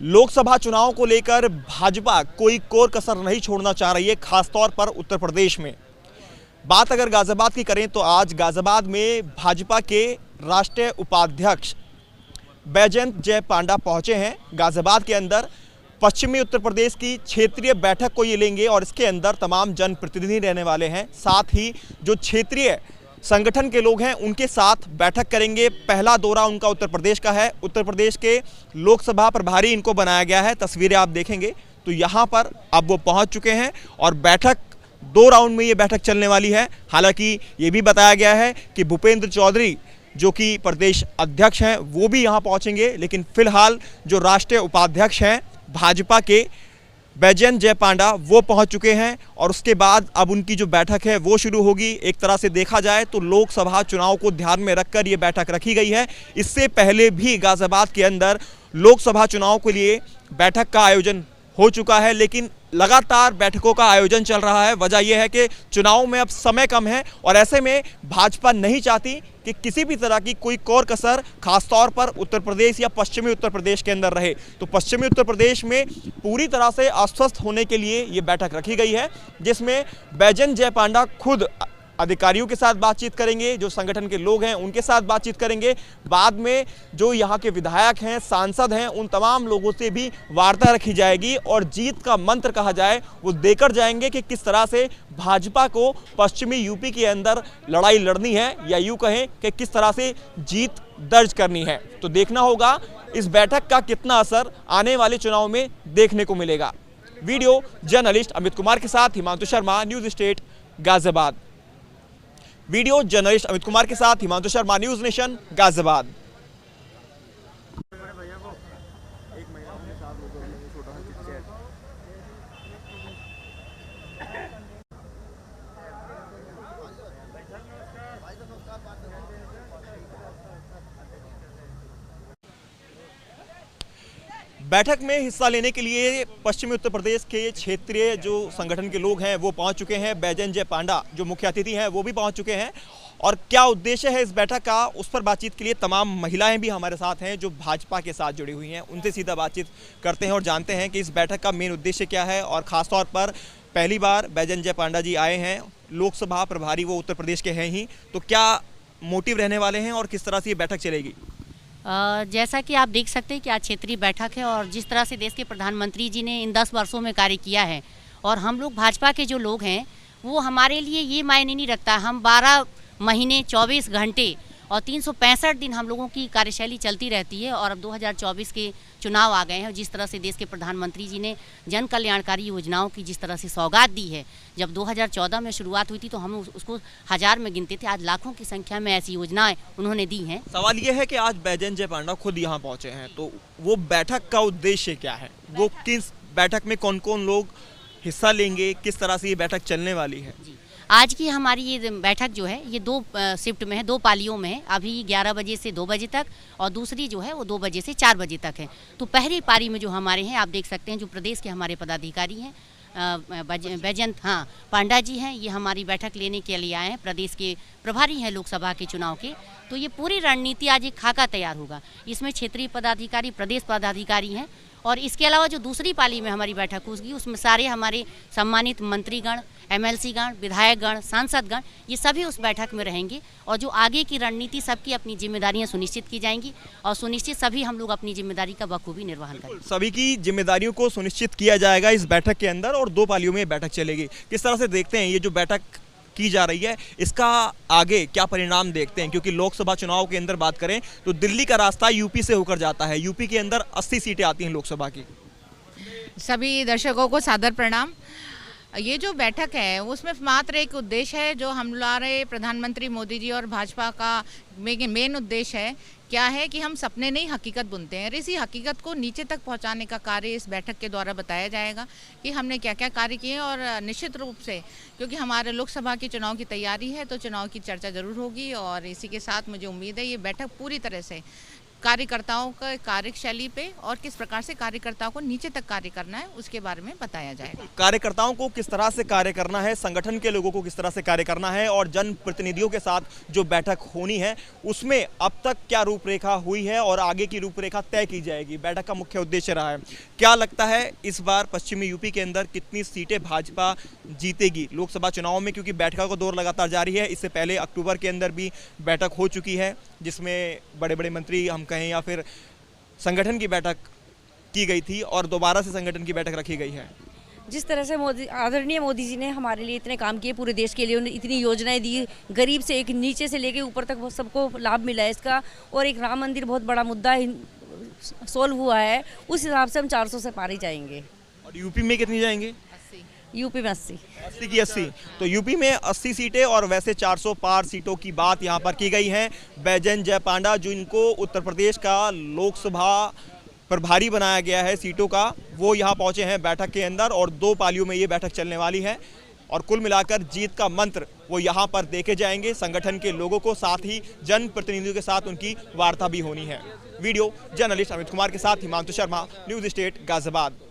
लोकसभा चुनाव को लेकर भाजपा कोई कोर कसर नहीं छोड़ना चाह रही है, खासतौर पर उत्तर प्रदेश में। बात अगर गाजियाबाद की करें तो आज गाजियाबाद में भाजपा के राष्ट्रीय उपाध्यक्ष बैजयंत जय पांडा पहुंचे हैं। गाजियाबाद के अंदर पश्चिमी उत्तर प्रदेश की क्षेत्रीय बैठक को ये लेंगे और इसके अंदर तमाम जनप्रतिनिधि रहने वाले हैं। साथ ही जो क्षेत्रीय संगठन के लोग हैं उनके साथ बैठक करेंगे। पहला दौरा उनका उत्तर प्रदेश का है। उत्तर प्रदेश के लोकसभा प्रभारी इनको बनाया गया है। तस्वीरें आप देखेंगे तो यहाँ पर अब वो पहुँच चुके हैं और बैठक 2 राउंड में ये बैठक चलने वाली है। हालांकि ये भी बताया गया है कि भूपेंद्र चौधरी जो कि प्रदेश अध्यक्ष हैं वो भी यहाँ पहुँचेंगे, लेकिन फिलहाल जो राष्ट्रीय उपाध्यक्ष हैं भाजपा के बैजयंत जय पांडा वो पहुंच चुके हैं और उसके बाद अब उनकी जो बैठक है वो शुरू होगी। एक तरह से देखा जाए तो लोकसभा चुनाव को ध्यान में रखकर ये बैठक रखी गई है। इससे पहले भी गाजियाबाद के अंदर लोकसभा चुनाव के लिए बैठक का आयोजन हो चुका है, लेकिन लगातार बैठकों का आयोजन चल रहा है। वजह यह है कि चुनाव में अब समय कम है और ऐसे में भाजपा नहीं चाहती कि किसी भी तरह की कोई कोर कसर खासतौर पर उत्तर प्रदेश या पश्चिमी उत्तर प्रदेश के अंदर रहे। तो पश्चिमी उत्तर प्रदेश में पूरी तरह से आश्वस्त होने के लिए ये बैठक रखी गई है, जिसमें बैजयंत जय पांडा खुद अधिकारियों के साथ बातचीत करेंगे, जो संगठन के लोग हैं उनके साथ बातचीत करेंगे। बाद में जो यहाँ के विधायक हैं, सांसद हैं, उन तमाम लोगों से भी वार्ता रखी जाएगी और जीत का मंत्र कहा जाए वो देकर जाएंगे कि किस तरह से भाजपा को पश्चिमी यूपी के अंदर लड़ाई लड़नी है या यूँ कहें कि किस तरह से जीत दर्ज करनी है। तो देखना होगा इस बैठक का कितना असर आने वाले चुनाव में देखने को मिलेगा। वीडियो जर्नलिस्ट अमित कुमार के साथ Himanshu Sharma, news state Ghaziabad. Video journalist Amit Kumar के साथ हिमांशु शर्मा, न्यूज़ नेशन गाजियाबाद। बैठक में हिस्सा लेने के लिए पश्चिमी उत्तर प्रदेश के क्षेत्रीय जो संगठन के लोग हैं वो पहुंच चुके हैं। बैजयंत जय पांडा जो मुख्य अतिथि हैं वो भी पहुंच चुके हैं और क्या उद्देश्य है इस बैठक का उस पर बातचीत के लिए तमाम महिलाएं भी हमारे साथ हैं जो भाजपा के साथ जुड़ी हुई हैं। उनसे सीधा बातचीत करते हैं और जानते हैं कि इस बैठक का मेन उद्देश्य क्या है और ख़ासतौर पर पहली बार बैजयंत जय पांडा जी आए हैं, लोकसभा प्रभारी वो उत्तर प्रदेश के हैं ही, तो क्या मोटिव रहने वाले हैं और किस तरह से ये बैठक चलेगी? जैसा कि आप देख सकते हैं कि आज क्षेत्रीय बैठक है और जिस तरह से देश के प्रधानमंत्री जी ने इन 10 वर्षों में कार्य किया है और हम लोग भाजपा के जो लोग हैं वो हमारे लिए ये मायने नहीं रखता। हम 12 महीने 24 घंटे और 365 दिन हम लोगों की कार्यशैली चलती रहती है और अब 2024 के चुनाव आ गए हैं। जिस तरह से देश के प्रधानमंत्री जी ने जन कल्याणकारी योजनाओं की जिस तरह से सौगात दी है, जब 2014 में शुरुआत हुई थी तो हम उसको 1000 में गिनते थे, आज लाखों की संख्या में ऐसी योजनाएं उन्होंने दी हैं। सवाल ये है कि आज बैजयंत जय पांडा खुद यहाँ पहुँचे हैं, तो वो बैठक का उद्देश्य क्या है? वो किस बैठक में कौन कौन लोग हिस्सा लेंगे, किस तरह से ये बैठक चलने वाली है? आज की हमारी ये बैठक जो है ये 2 शिफ्ट में है, 2 पालियों में है। अभी 11 बजे से 2 बजे तक और दूसरी जो है वो 2 बजे से 4 बजे तक है। तो पहली पारी में जो हमारे हैं आप देख सकते हैं जो प्रदेश के हमारे पदाधिकारी हैं बैजयंत पांडा जी हैं, ये हमारी बैठक लेने के लिए आए हैं। प्रदेश के प्रभारी हैं लोकसभा के चुनाव के। तो ये पूरी रणनीति आज एक खाका तैयार होगा। इसमें क्षेत्रीय पदाधिकारी, प्रदेश पदाधिकारी हैं और इसके अलावा जो दूसरी पाली में हमारी बैठक होगी उसमें सारे हमारे सम्मानित मंत्रीगण, MLC गण, विधायकगण, सांसदगण ये सभी उस बैठक में रहेंगे और जो आगे की रणनीति सबकी अपनी जिम्मेदारियां सुनिश्चित की जाएंगी और सुनिश्चित सभी हम लोग अपनी जिम्मेदारी का बखूबी निर्वहन करेंगे। सभी की जिम्मेदारियों को सुनिश्चित किया जाएगा इस बैठक के अंदर और 2 पालियों में बैठक चलेगी। किस तरह से देखते हैं ये जो बैठक की जा रही है, इसका आगे क्या परिणाम देखते हैं? क्योंकि लोकसभा चुनाव के अंदर बात करें तो दिल्ली का रास्ता यूपी से होकर जाता है। यूपी के अंदर 80 सीटें आती हैं लोकसभा की। सभी दर्शकों को सादर प्रणाम। ये जो बैठक है उसमें मात्र एक उद्देश्य है जो हमारे प्रधानमंत्री मोदी जी और भाजपा का मेन उद्देश्य है क्या है कि हम सपने नहीं हकीकत बुनते हैं और इसी हकीकत को नीचे तक पहुंचाने का कार्य इस बैठक के द्वारा बताया जाएगा कि हमने क्या क्या कार्य किए और निश्चित रूप से क्योंकि हमारे लोकसभा के चुनाव की तैयारी है तो चुनाव की चर्चा जरूर होगी और इसी के साथ मुझे उम्मीद है ये बैठक पूरी तरह से कार्यकर्ताओं का कार्यशैली पे और किस प्रकार से कार्यकर्ताओं को नीचे तक कार्य करना है उसके बारे में बताया जाएगा। कार्यकर्ताओं को किस तरह से कार्य करना है, संगठन के लोगों को किस तरह से कार्य करना है और जनप्रतिनिधियों के साथ जो बैठक होनी है उसमें अब तक क्या रूपरेखा हुई है और आगे की रूपरेखा तय की जाएगी। बैठक का मुख्य उद्देश्य रहा है। क्या लगता है इस बार पश्चिमी यूपी के अंदर कितनी सीटें भाजपा जीतेगी लोकसभा चुनाव में, क्योंकि बैठकों का दौर लगातार जारी है। इससे पहले अक्टूबर के अंदर भी बैठक हो चुकी है जिसमें बड़े बड़े मंत्री हम कहें या फिर संगठन की बैठक की गई थी और दोबारा से संगठन की बैठक रखी गई है। जिस तरह से आदरणीय मोदी जी ने हमारे लिए इतने काम किए, पूरे देश के लिए उन्हें इतनी योजनाएं दी, गरीब से एक नीचे से लेके ऊपर तक सबको लाभ मिला है इसका, और एक राम मंदिर बहुत बड़ा मुद्दा सोल्व हुआ है, उस हिसाब से हम 400 से पार ही जाएंगे। और यूपी में कितनी जाएंगे? यूपी में 80 की 80। तो यूपी में 80 सीटें और वैसे 400 पार सीटों की बात यहाँ पर की गई है। बैजन जय पांडा जिनको उत्तर प्रदेश का लोकसभा प्रभारी बनाया गया है सीटों का, वो यहाँ पहुँचे हैं बैठक के अंदर और 2 पालियों में ये बैठक चलने वाली है और कुल मिलाकर जीत का मंत्र वो यहाँ पर देखे जाएंगे संगठन के लोगों को, साथ ही जनप्रतिनिधियों के साथ उनकी वार्ता भी होनी है। वीडियो जर्नलिस्ट अमित कुमार के साथ हिमांशु शर्मा, न्यूज़ स्टेट गाजियाबाद।